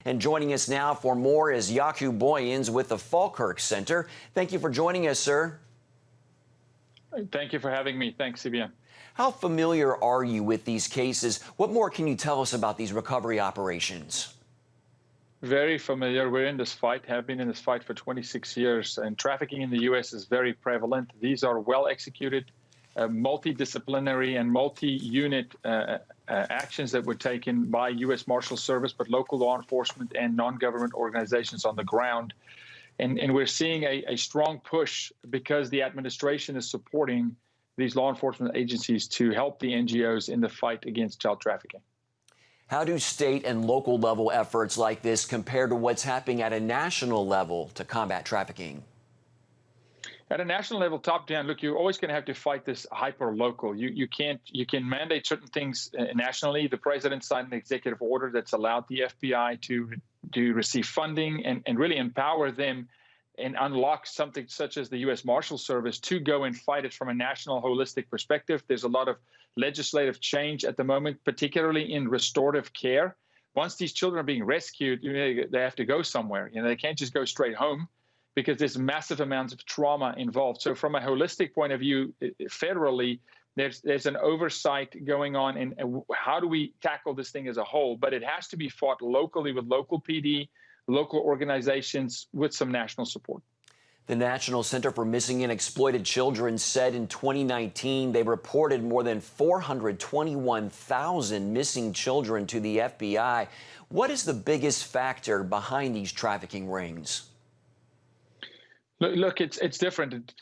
And joining us now for more is Yaku Boyens with the Falkirk Center. Thank you for joining us, sir. Thank you for having me. Thanks, CBN. How familiar are you with these cases? What more can you tell us about these recovery operations? Very familiar. We're in this fight, have been in this fight for 26 years, and trafficking in the U.S. is very prevalent. These are well executed, multidisciplinary and multi-unit actions that were taken by U.S. Marshal Service, but local law enforcement and non-government organizations on the ground. And we're seeing a strong push because the administration is supporting these law enforcement agencies to help the NGOs in the fight against child trafficking. How do state and local level efforts like this compare to what's happening at a national level to combat trafficking? At a national level, top down, look, you're always going to have to fight this hyper local. You can mandate certain things nationally. The president signed an executive order that's allowed the FBI to receive funding and really empower them and unlock something such as the U.S. Marshal Service to go and fight it from a national holistic perspective. There's a lot of legislative change at the moment, particularly in restorative care. Once these children are being rescued, they have to go somewhere. They can't just go straight home because there's massive amounts of trauma involved. So from a holistic point of view, federally, there's an oversight going on in how do we tackle this thing as a whole, but it has to be fought locally with local PD, local organizations with some national support. The National Center for Missing and Exploited Children said in 2019 they reported more than 421,000 missing children to the FBI. What is the biggest factor behind these trafficking rings? Look, it's different.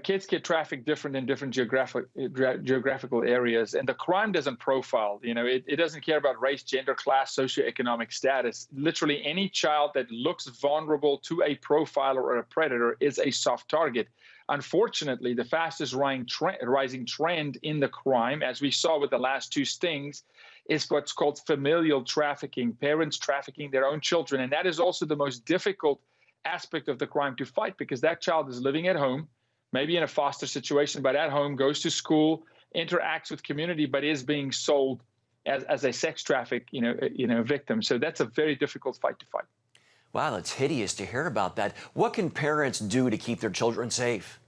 Kids get trafficked different in different geographical areas, and the crime doesn't profile. It doesn't care about race, gender, class, socioeconomic status. Literally any child that looks vulnerable to a profiler or a predator is a soft target. Unfortunately, the fastest rising trend in the crime, as we saw with the last two stings, is what's called familial trafficking, parents trafficking their own children. And that is also the most difficult aspect of the crime to fight because that child is living at home, maybe in a foster situation, but at home, goes to school, interacts with community, but is being sold as a sex traffic, victim. So that's a very difficult fight to fight. Wow, it's hideous to hear about that. What can parents do to keep their children safe?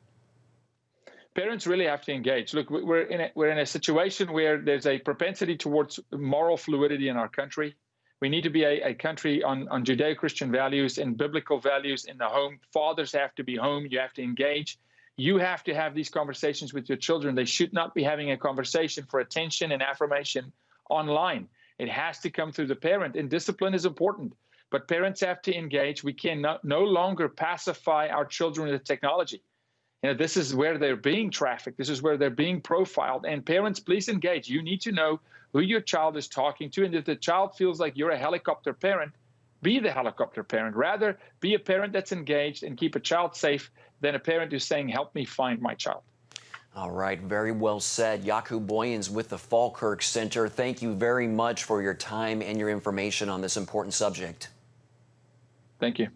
Parents really have to engage. Look, we're in a situation where there's a propensity towards moral fluidity in our country. We need to be a country on Judeo-Christian values and biblical values in the home. Fathers have to be home. You have to engage. You have to have these conversations with your children. They should not be having a conversation for attention and affirmation online. It has to come through the parent, and discipline is important. But parents have to engage. We can no longer pacify our children with technology. This is where they're being trafficked. This is where they're being profiled. And parents, please engage. You need to know who your child is talking to. And if the child feels like you're a helicopter parent, be the helicopter parent. Rather, be a parent that's engaged and keep a child safe than a parent who's saying, help me find my child. All right, very well said. Yaku Boyens with the Falkirk Center. Thank you very much for your time and your information on this important subject. Thank you.